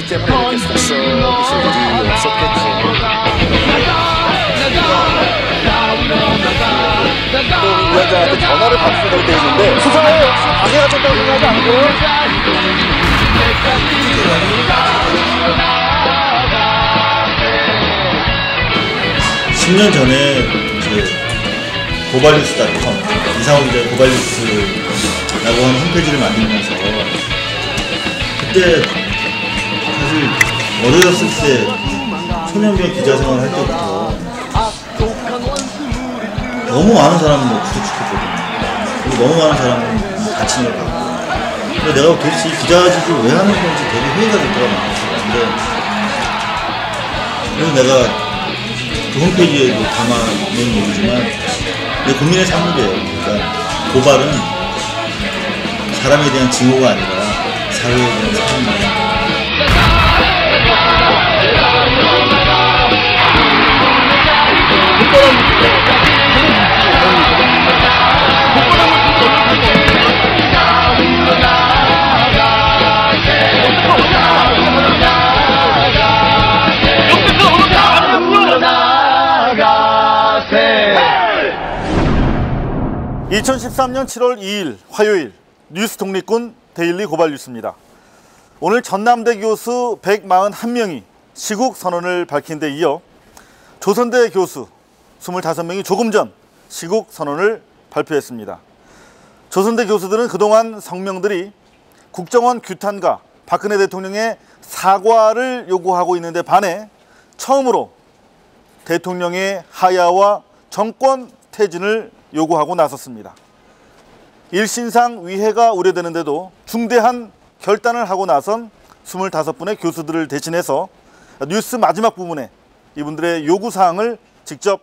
때문에 이렇게 속썩이실 일이 없었겠죠. 또 위원장한테 전화를 받으려고 돼 있는데 수사에 방해가 된다고 생각하지 않고요? 10년 전에 고발뉴스.com 이상호 기자의 고발뉴스라고 하는 홈페이지를 만들면서 그때 사실 어려졌을 때 초년병 기자 생활을 할 때부터 너무 많은 사람을 구속시켰거든요. 그리고 너무 많은 사람을 다친 걸 봤고, 근데 내가 도대체 이 기자직을 왜 하는 건지 되게 회의가 될 때가 많았어요. 그래서 내가 그 홈페이지에도 담아놓은 얘기지만 내 국민의 산물이에요. 그러니까 고발은 사람에 대한 징후가 아니라 사회에 대한 사람입니다. 네. 2013년 7월 2일 화요일 뉴스 독립군 데일리 고발 뉴스입니다. 오늘 전남대 교수 141명이 시국 선언을 밝힌 데 이어 조선대 교수 25명이 조금 전 시국 선언을 발표했습니다. 조선대 교수들은 그동안 성명들이 국정원 규탄과 박근혜 대통령의 사과를 요구하고 있는데 반해 처음으로 대통령의 하야와 정권 퇴진을 요구하고 나섰습니다. 일신상 위해가 우려되는데도 중대한 결단을 하고 나선 25분의 교수들을 대신해서 뉴스 마지막 부분에 이분들의 요구사항을 직접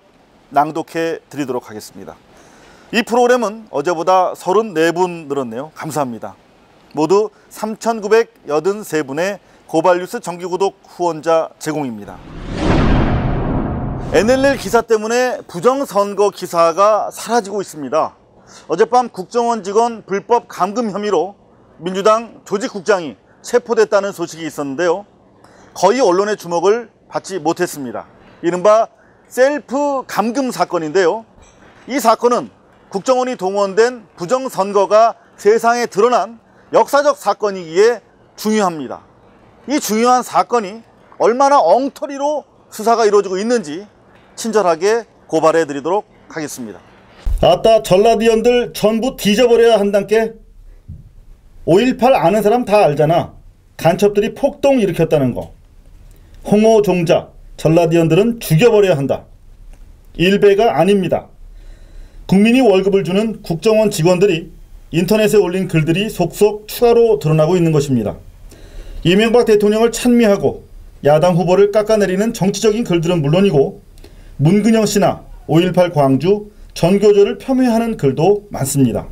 낭독해 드리도록 하겠습니다. 이 프로그램은 어제보다 34분 늘었네요. 감사합니다. 모두 3,983분의 고발뉴스 정기구독 후원자 제공입니다. NLL 기사 때문에 부정선거 기사가 사라지고 있습니다. 어젯밤 국정원 직원 불법 감금 혐의로 민주당 조직국장이 체포됐다는 소식이 있었는데요. 거의 언론의 주목을 받지 못했습니다. 이른바 셀프 감금 사건인데요. 이 사건은 국정원이 동원된 부정선거가 세상에 드러난 역사적 사건이기에 중요합니다. 이 중요한 사건이 얼마나 엉터리로 수사가 이루어지고 있는지 친절하게 고발해 드리도록 하겠습니다. 아따 전라디언들 전부 뒤져버려야 한단께. 5.18 아는 사람 다 알잖아. 간첩들이 폭동 일으켰다는 거. 홍호 종자 전라디언들은 죽여버려야 한다. 일베가 아닙니다. 국민이 월급을 주는 국정원 직원들이 인터넷에 올린 글들이 속속 추가로 드러나고 있는 것입니다. 이명박 대통령을 찬미하고 야당 후보를 깎아내리는 정치적인 글들은 물론이고 문근영 씨나 5.18 광주 전교조를 폄훼하는 글도 많습니다.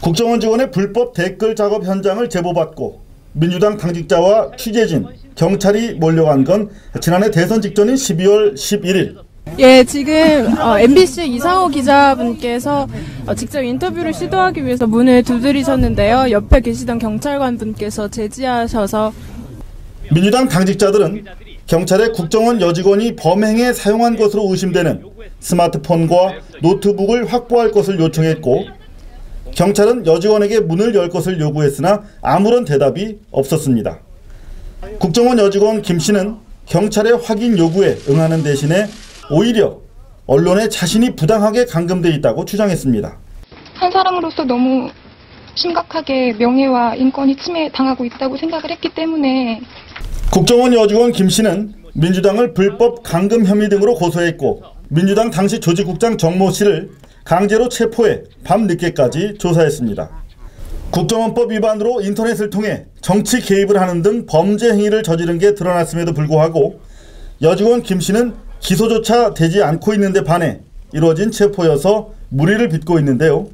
국정원 직원의 불법 댓글 작업 현장을 제보받고 민주당 당직자와 취재진, 경찰이 몰려간 건 지난해 대선 직전인 12월 11일. 예, 지금 MBC 이상호 기자분께서 직접 인터뷰를 시도하기 위해서 문을 두드리셨는데요. 옆에 계시던 경찰관 분께서 제지하셔서. 민주당 당직자들은 경찰의 국정원 여직원이 범행에 사용한 것으로 의심되는 스마트폰과 노트북을 확보할 것을 요청했고 경찰은 여직원에게 문을 열 것을 요구했으나 아무런 대답이 없었습니다. 국정원 여직원 김 씨는 경찰의 확인 요구에 응하는 대신에 오히려 언론에 자신이 부당하게 감금돼 있다고 주장했습니다. 한 사람으로서 너무 심각하게 명예와 인권이 침해당하고 있다고 생각을 했기 때문에 국정원 여직원 김 씨는 민주당을 불법 감금 혐의 등으로 고소했고 민주당 당시 조직국장 정모 씨를 강제로 체포해 밤늦게까지 조사했습니다. 국정원법 위반으로 인터넷을 통해 정치 개입을 하는 등 범죄 행위를 저지른 게 드러났음에도 불구하고 여직원 김 씨는 기소조차 되지 않고 있는데 반해 이루어진 체포여서 무리를 빚고 있는데요.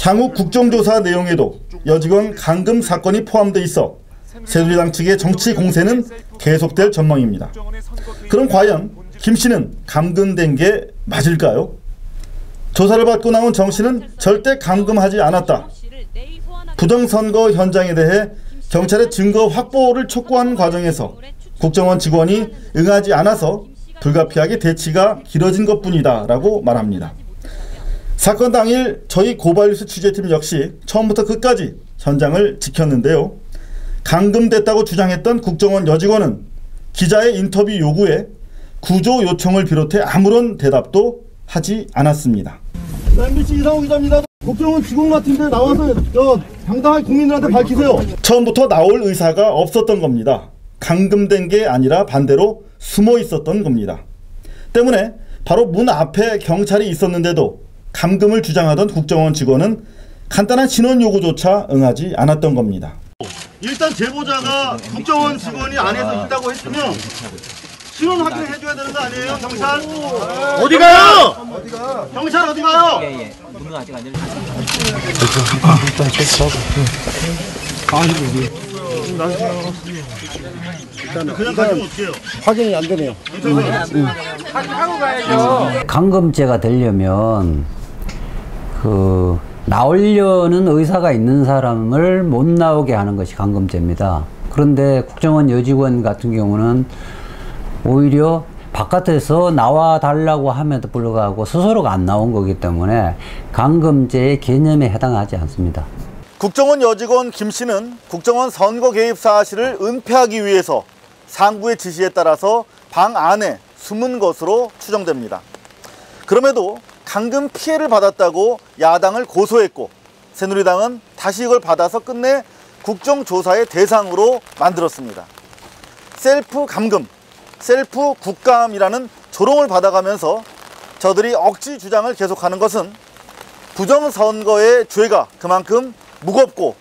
향후 국정조사 내용에도 여직원 감금 사건이 포함돼 있어 새누리당 측의 정치 공세는 계속될 전망입니다. 그럼 과연 김 씨는 감금된 게 맞을까요? 조사를 받고 나온 정 씨는 절대 감금하지 않았다. 부정선거 현장에 대해 경찰의 증거 확보를 촉구하는 과정에서 국정원 직원이 응하지 않아서 불가피하게 대치가 길어진 것뿐이다 라고 말합니다. 사건 당일 저희 고발뉴스 취재팀 역시 처음부터 끝까지 현장을 지켰는데요. 감금됐다고 주장했던 국정원 여직원은 기자의 인터뷰 요구에 구조 요청을 비롯해 아무런 대답도 하지 않았습니다. MBC 이상호 기자입니다. 국정원 직원 같은데 나와서 당당하게 국민들한테 밝히세요. 처음부터 나올 의사가 없었던 겁니다. 감금된 게 아니라 반대로 숨어 있었던 겁니다. 때문에 바로 문 앞에 경찰이 있었는데도 감금을 주장하던 국정원 직원은 간단한 신원 요구조차 응하지 않았던 겁니다. 일단 제보자가 국정원 직원이 안에서 있다고 했으면 신원 확인을 해줘야 되는 거 아니에요, 경찰? 어디 가요? 경찰 어디 가요? 예. 문은 아직 안 열렸어요. 일단 체크하고. 그냥 가지고 올게요. 확인이 안 되네요. 확인하고 가야죠. 감금죄가 되려면 나오려는 의사가 있는 사람을 못 나오게 하는 것이 감금죄입니다. 그런데 국정원 여직원 같은 경우는 오히려 바깥에서 나와 달라고 함에도 불구하고 스스로가 안 나온 거기 때문에 감금죄의 개념에 해당하지 않습니다. 국정원 여직원 김 씨는 국정원 선거 개입 사실을 은폐하기 위해서 상부의 지시에 따라서 방 안에 숨은 것으로 추정됩니다. 그럼에도 감금 피해를 받았다고 야당을 고소했고 새누리당은 다시 이걸 받아서 끝내 국정조사의 대상으로 만들었습니다. 셀프 감금, 셀프 국감이라는 조롱을 받아가면서 저들이 억지 주장을 계속하는 것은 부정선거의 죄가 그만큼 무겁고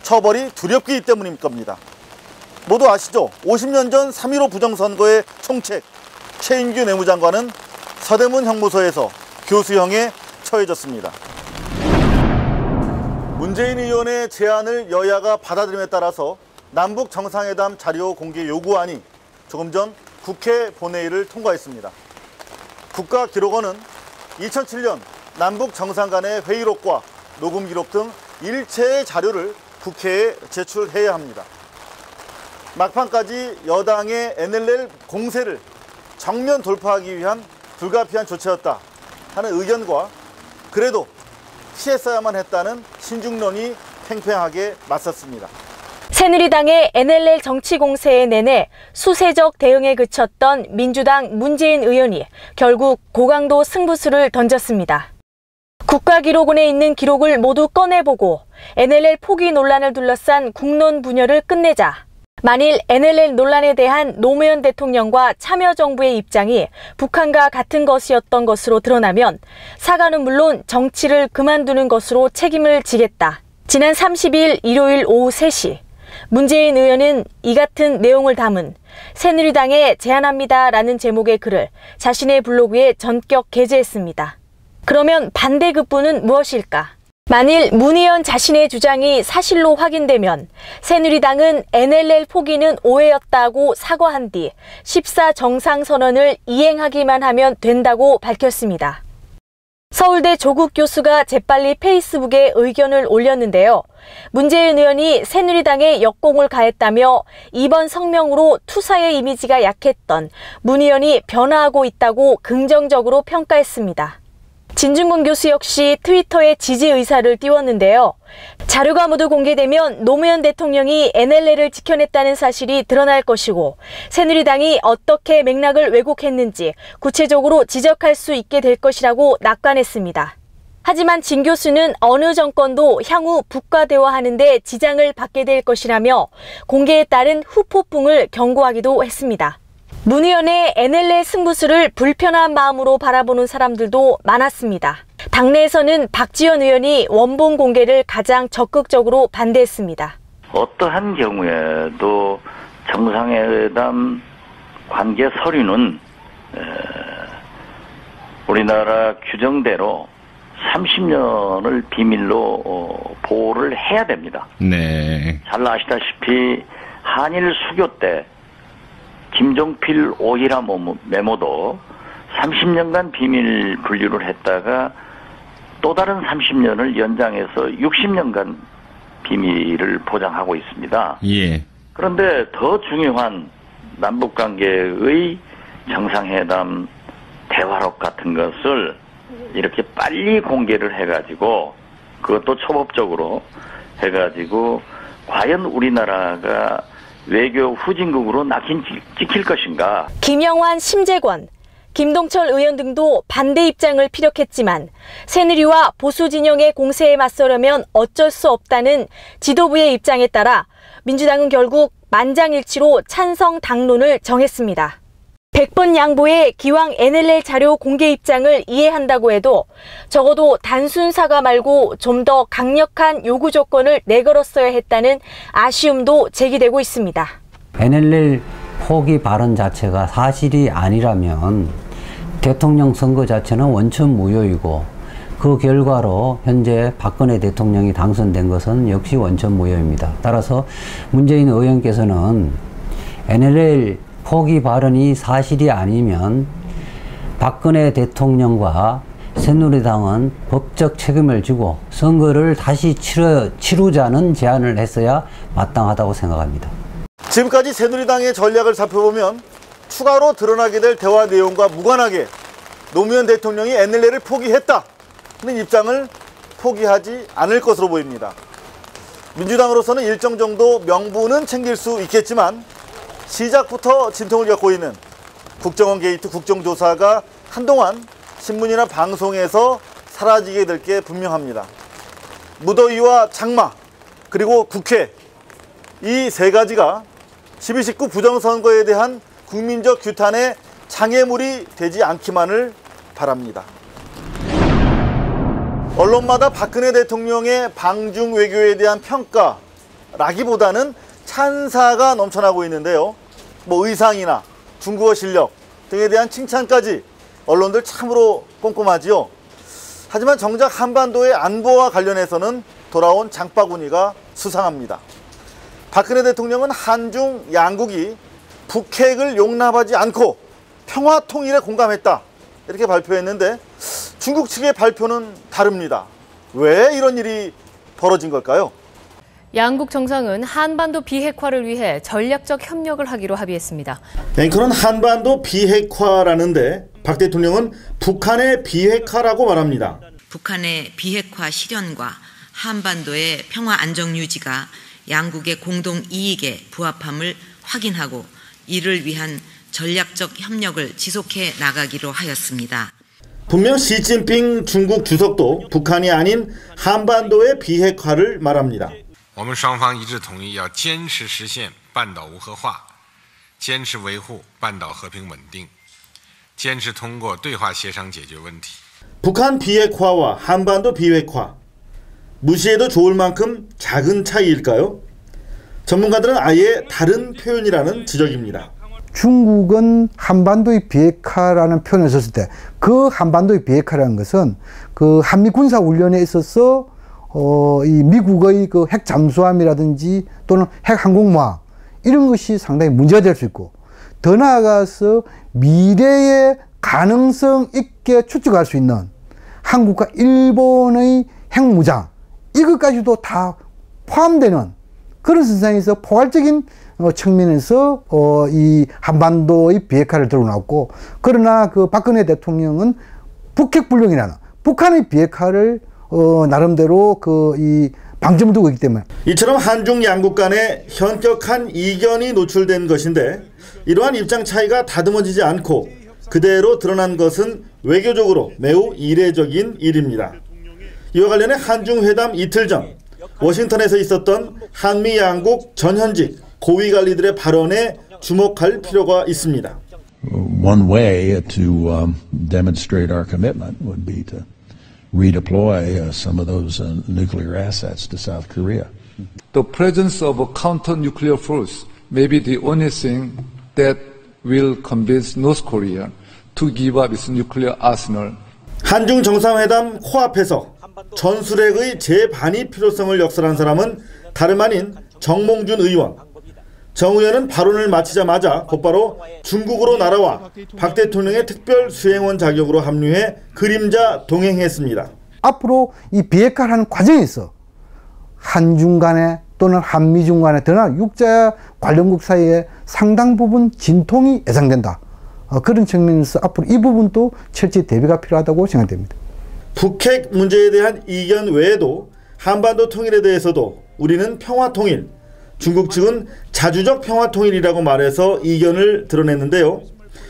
처벌이 두렵기 때문일 겁니다. 모두 아시죠? 50년 전 3.15 부정선거의 총책 최인규 내무장관은 서대문 형무소에서 교수형에 처해졌습니다. 문재인 의원의 제안을 여야가 받아들임에 따라서 남북 정상회담 자료 공개 요구안이 조금 전 국회 본회의를 통과했습니다. 국가기록원은 2007년 남북 정상 간의 회의록과 녹음 기록 등 일체의 자료를 국회에 제출해야 합니다. 막판까지 여당의 NLL 공세를 정면 돌파하기 위한 불가피한 조치였다 하는 의견과 그래도 피했어야만 했다는 신중론이 팽팽하게 맞섰습니다. 새누리당의 NLL 정치 공세에 내내 수세적 대응에 그쳤던 민주당 문재인 의원이 결국 고강도 승부수를 던졌습니다. 국가기록원에 있는 기록을 모두 꺼내보고 NLL 포기 논란을 둘러싼 국론 분열을 끝내자. 만일 NLL 논란에 대한 노무현 대통령과 참여정부의 입장이 북한과 같은 것이었던 것으로 드러나면 사과는 물론 정치를 그만두는 것으로 책임을 지겠다. 지난 30일 일요일 오후 3시 문재인 의원은 이 같은 내용을 담은 새누리당에 제안합니다라는 제목의 글을 자신의 블로그에 전격 게재했습니다. 그러면 반대급부는 무엇일까? 만일 문 의원 자신의 주장이 사실로 확인되면 새누리당은 NLL 포기는 오해였다고 사과한 뒤 14정상선언을 이행하기만 하면 된다고 밝혔습니다. 서울대 조국 교수가 재빨리 페이스북에 의견을 올렸는데요. 문재인 의원이 새누리당에 역공을 가했다며 이번 성명으로 투사의 이미지가 약했던 문 의원이 변화하고 있다고 긍정적으로 평가했습니다. 진중권 교수 역시 트위터에 지지 의사를 띄웠는데요. 자료가 모두 공개되면 노무현 대통령이 NLL을 지켜냈다는 사실이 드러날 것이고 새누리당이 어떻게 맥락을 왜곡했는지 구체적으로 지적할 수 있게 될 것이라고 낙관했습니다. 하지만 진 교수는 어느 정권도 향후 북과 대화하는 데 지장을 받게 될 것이라며 공개에 따른 후폭풍을 경고하기도 했습니다. 문 의원의 NLL 승부수를 불편한 마음으로 바라보는 사람들도 많았습니다. 당내에서는 박지원 의원이 원본 공개를 가장 적극적으로 반대했습니다. 어떠한 경우에도 정상회담 관계 서류는 우리나라 규정대로 30년을 비밀로 보호를 해야 됩니다. 네. 잘 아시다시피 한일 수교 때 김종필 오히라 메모도 30년간 비밀 분류를 했다가 또 다른 30년을 연장해서 60년간 비밀을 보장하고 있습니다. 예. 그런데 더 중요한 남북관계의 정상회담 대화록 같은 것을 이렇게 빨리 공개를 해가지고 그것도 초법적으로 해가지고 과연 우리나라가 외교 후진국으로 낙인 찍힐 것인가. 김영환, 심재권, 김동철 의원 등도 반대 입장을 피력했지만 새누리와 보수 진영의 공세에 맞서려면 어쩔 수 없다는 지도부의 입장에 따라 민주당은 결국 만장일치로 찬성 당론을 정했습니다. 100번 양보해 기왕 NLL 자료 공개 입장을 이해한다고 해도 적어도 단순 사과 말고 좀 더 강력한 요구 조건을 내걸었어야 했다는 아쉬움도 제기되고 있습니다. NLL 포기 발언 자체가 사실이 아니라면 대통령 선거 자체는 원천 무효이고 그 결과로 현재 박근혜 대통령이 당선된 것은 역시 원천 무효입니다. 따라서 문재인 의원께서는 NLL 포기 발언이 사실이 아니면 박근혜 대통령과 새누리당은 법적 책임을 지고 선거를 다시 치르자는 제안을 했어야 마땅하다고 생각합니다. 지금까지 새누리당의 전략을 살펴보면 추가로 드러나게 될 대화 내용과 무관하게 노무현 대통령이 NLL을 포기했다는 입장을 포기하지 않을 것으로 보입니다. 민주당으로서는 일정 정도 명분은 챙길 수 있겠지만 시작부터 진통을 겪고 있는 국정원 게이트 국정조사가 한동안 신문이나 방송에서 사라지게 될 게 분명합니다. 무더위와 장마 그리고 국회 이 세 가지가 12.19 부정선거에 대한 국민적 규탄의 장애물이 되지 않기만을 바랍니다. 언론마다 박근혜 대통령의 방중 외교에 대한 평가라기보다는 찬사가 넘쳐나고 있는데요. 의상이나 중국어 실력 등에 대한 칭찬까지 언론들 참으로 꼼꼼하지요. 하지만 정작 한반도의 안보와 관련해서는 돌아온 장바구니가 수상합니다. 박근혜 대통령은 한중 양국이 북핵을 용납하지 않고 평화 통일에 공감했다 이렇게 발표했는데 중국 측의 발표는 다릅니다. 왜 이런 일이 벌어진 걸까요? 양국 정상은 한반도 비핵화를 위해 전략적 협력을 하기로 합의했습니다. 앵커는 한반도 비핵화라는데 박 대통령은 북한의 비핵화라고 말합니다. 북한의 비핵화 실현과 한반도의 평화 안정 유지가 양국의 공동 이익에 부합함을 확인하고 이를 위한 전략적 협력을 지속해 나가기로 하였습니다. 분명 시진핑 중국 주석도 북한이 아닌 한반도의 비핵화를 말합니다. 我们双方一致同意要坚持实现半岛无核化，坚持维护半岛和平稳定，坚持通过对话协商解决问题. 북한 비핵화와 한반도 비핵화 무시해도 좋을 만큼 작은 차이일까요? 전문가들은 아예 다른 표현이라는 지적입니다. 중국은 한반도의 비핵화라는 표현을 썼을 때 그 한반도의 비핵화라는 것은 그 한미 군사 훈련에 있어서 이 미국의 그 핵 잠수함이라든지 또는 핵 항공모함 이런 것이 상당히 문제가 될 수 있고 더 나아가서 미래의 가능성 있게 추측할 수 있는 한국과 일본의 핵무장 이것까지도 다 포함되는 그런 선상에서 포괄적인 측면에서 이 한반도의 비핵화를 드러났고 그러나 그 박근혜 대통령은 북핵불령이라는 북한의 비핵화를 나름대로 이 방점을 두고 있기 때문에 이처럼 한중 양국 간의 현격한 이견이 노출된 것인데 이러한 입장 차이가 다듬어지지 않고 그대로 드러난 것은 외교적으로 매우 이례적인 일입니다. 이와 관련해 한중 회담 이틀 전 워싱턴에서 있었던 한미 양국 전현직 고위 관리들의 발언에 주목할 필요가 있습니다. One way to demonstrate our commitment would be to redeploy some of those nuclear assets to South Korea. The presence of a counter-nuclear force may be the only thing that will convince North Korea to give up its nuclear arsenal. 한중 정상회담 코앞에서 전술핵의 재반입 필요성을 역설한 사람은 다름 아닌 정몽준 의원. 정 의원은 발언을 마치자마자 곧바로 중국으로 날아와 박 대통령의 특별 수행원 자격으로 합류해 그림자 동행했습니다. 앞으로 이 비핵화하는 과정에서 한중 간에 또는 한미중 간에 더나 육자 관련국 사이에 상당 부분 진통이 예상된다. 그런 측면에서 앞으로 이 부분도 철저히 대비가 필요하다고 생각됩니다. 북핵 문제에 대한 이견 외에도 한반도 통일에 대해서도 우리는 평화통일, 중국 측은 자주적 평화통일이라고 말해서 이견을 드러냈는데요.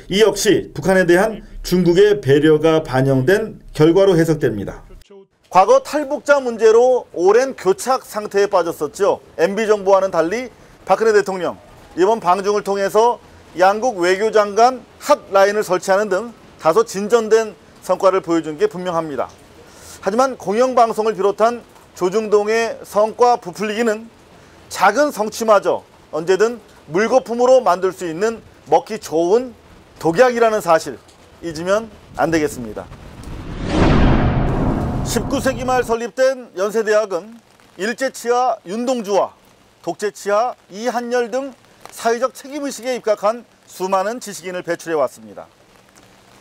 이 역시 북한에 대한 중국의 배려가 반영된 결과로 해석됩니다. 과거 탈북자 문제로 오랜 교착 상태에 빠졌었죠. MB정부와는 달리 박근혜 대통령 이번 방중을 통해서 양국 외교장관 핫라인을 설치하는 등 다소 진전된 성과를 보여준 게 분명합니다. 하지만 공영방송을 비롯한 조중동의 성과 부풀리기는 작은 성취마저 언제든 물거품으로 만들 수 있는 먹기 좋은 독약이라는 사실 잊으면 안 되겠습니다. 19세기 말 설립된 연세대학은 일제치하 윤동주와 독재치하 이한열 등 사회적 책임의식에 입각한 수많은 지식인을 배출해 왔습니다.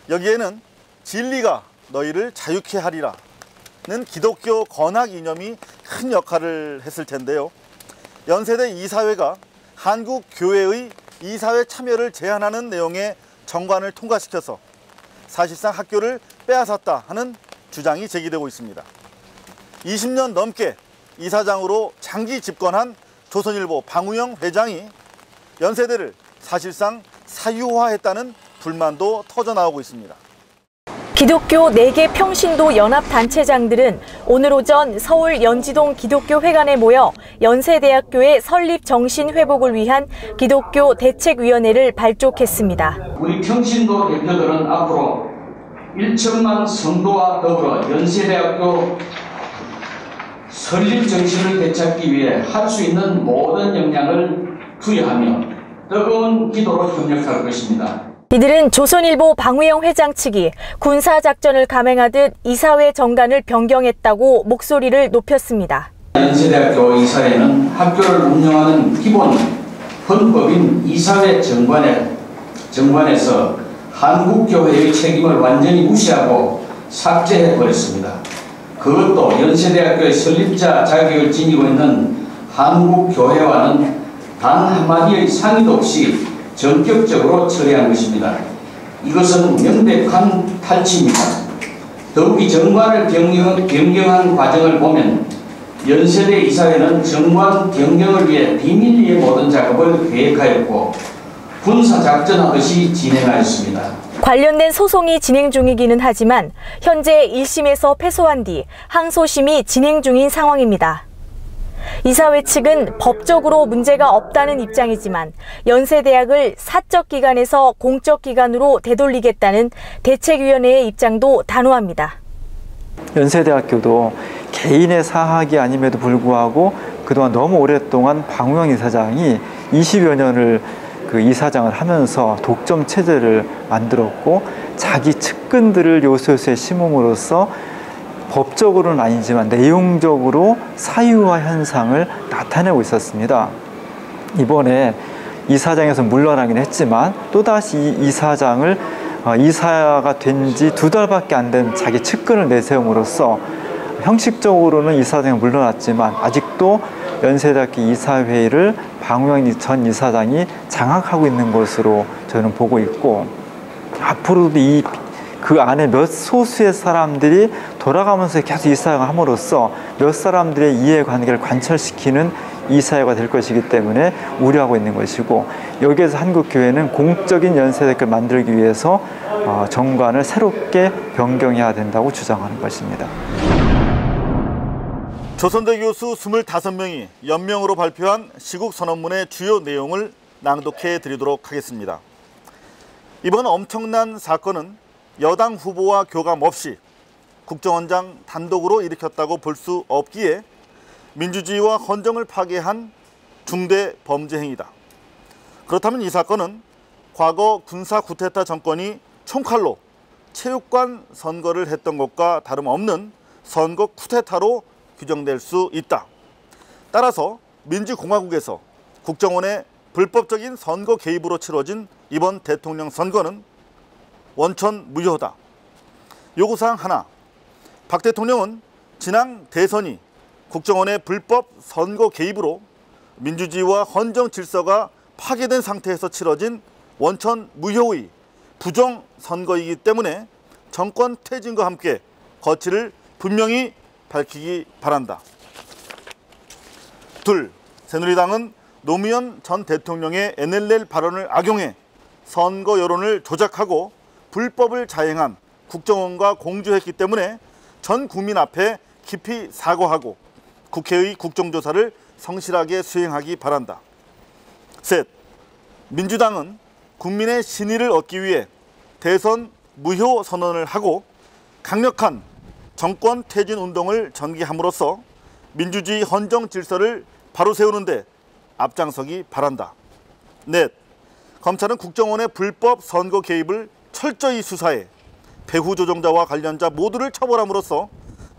여기에는 진리가 너희를 자유케 하리라 는 기독교 건학 이념이 큰 역할을 했을 텐데요. 연세대 이사회가 한국 교회의 이사회 참여를 제한하는 내용의 정관을 통과시켜서 사실상 학교를 빼앗았다 하는 주장이 제기되고 있습니다. 20년 넘게 이사장으로 장기 집권한 조선일보 방우영 회장이 연세대를 사실상 사유화했다는 불만도 터져나오고 있습니다. 기독교 4개 평신도 연합단체장들은 오늘 오전 서울 연지동 기독교회관에 모여 연세대학교의 설립 정신 회복을 위한 기독교 대책위원회를 발족했습니다. 우리 평신도 대표들은 앞으로 1천만 성도와 더불어 연세대학교 설립 정신을 되찾기 위해 할 수 있는 모든 역량을 투여하며 뜨거운 기도로 협력할 것입니다. 이들은 조선일보 방우영 회장 측이 군사작전을 감행하듯 이사회 정관을 변경했다고 목소리를 높였습니다. 연세대학교 이사회는 학교를 운영하는 기본 헌법인 이사회 정관에서 한국교회의 책임을 완전히 무시하고 삭제해버렸습니다. 그것도 연세대학교의 설립자 자격을 지니고 있는 한국교회와는 단 한마디의 상의도 없이 전격적으로 처리한 것입니다. 이것은 명백한 탈취입니다. 더욱이 정관을 변경한 과정을 보면 연세대 이사회는 정관 변경을 위해 비밀리에 모든 작업을 계획하였고 군사작전하듯이 진행하였습니다. 관련된 소송이 진행 중이기는 하지만 현재 1심에서 패소한 뒤 항소심이 진행 중인 상황입니다. 이사회 측은 법적으로 문제가 없다는 입장이지만 연세대학을 사적기관에서 공적기관으로 되돌리겠다는 대책위원회의 입장도 단호합니다. 연세대학교도 개인의 사학이 아님에도 불구하고 그동안 너무 오랫동안 방우영 이사장이 20여 년을 그 이사장을 하면서 독점 체제를 만들었고 자기 측근들을 요소요소에 심음으로써 법적으로는 아니지만 내용적으로 사유화 현상을 나타내고 있었습니다. 이번에 이사장에서 물러나긴 했지만 또다시 이사장을 이사가 된 지 2달밖에 안 된 자기 측근을 내세움으로써 형식적으로는 이사장이 물러났지만 아직도 연세대학교 이사회를 방우영 전 이사장이 장악하고 있는 것으로 저는 보고 있고 앞으로도 그 안에 몇 소수의 사람들이 돌아가면서 계속 이사회를 함으로써 몇 사람들의 이해관계를 관철시키는 이사회가 될 것이기 때문에 우려하고 있는 것이고 여기에서 한국교회는 공적인 연세대학교를 만들기 위해서 정관을 새롭게 변경해야 된다고 주장하는 것입니다. 조선대 교수 25명이 연명으로 발표한 시국선언문의 주요 내용을 낭독해 드리도록 하겠습니다. 이번 엄청난 사건은 여당 후보와 교감 없이 국정원장 단독으로 일으켰다고 볼 수 없기에 민주주의와 헌정을 파괴한 중대 범죄 행위다. 그렇다면 이 사건은 과거 군사 쿠데타 정권이 총칼로 체육관 선거를 했던 것과 다름없는 선거 쿠데타로 규정될 수 있다. 따라서 민주공화국에서 국정원의 불법적인 선거 개입으로 치러진 이번 대통령 선거는 원천 무효다. 요구사항 하나, 박 대통령은 지난 대선이 국정원의 불법 선거 개입으로 민주주의와 헌정 질서가 파괴된 상태에서 치러진 원천 무효의 부정 선거이기 때문에 정권 퇴진과 함께 거취를 분명히 밝히기 바란다. 둘, 새누리당은 노무현 전 대통령의 NLL 발언을 악용해 선거 여론을 조작하고 불법을 자행한 국정원과 공조했기 때문에 전 국민 앞에 깊이 사과하고 국회의 국정조사를 성실하게 수행하기 바란다. 셋, 민주당은 국민의 신의를 얻기 위해 대선 무효 선언을 하고 강력한 정권 퇴진 운동을 전개함으로써 민주주의 헌정 질서를 바로 세우는데 앞장서기 바란다. 넷, 검찰은 국정원의 불법 선거 개입을 철저히 수사해 배후 조종자와 관련자 모두를 처벌함으로써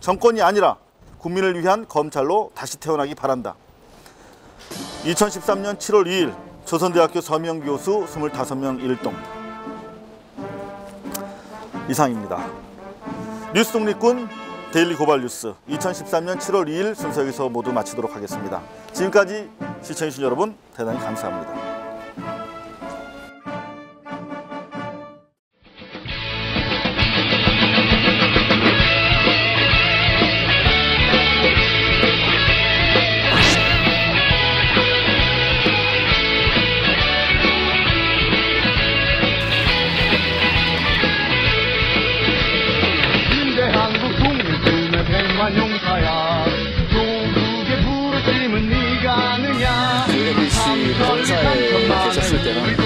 정권이 아니라 국민을 위한 검찰로 다시 태어나기 바란다. 2013년 7월 2일 조선대학교 서명 교수 25명 일동. 이상입니다. 뉴스 독립군 데일리 고발 뉴스 2013년 7월 2일 순서 여기서 모두 마치도록 하겠습니다. 지금까지 시청해주신 여러분 대단히 감사합니다. 용사야 조국의 부르심은 네가 아느냐. MBC 본사에 계셨을 때는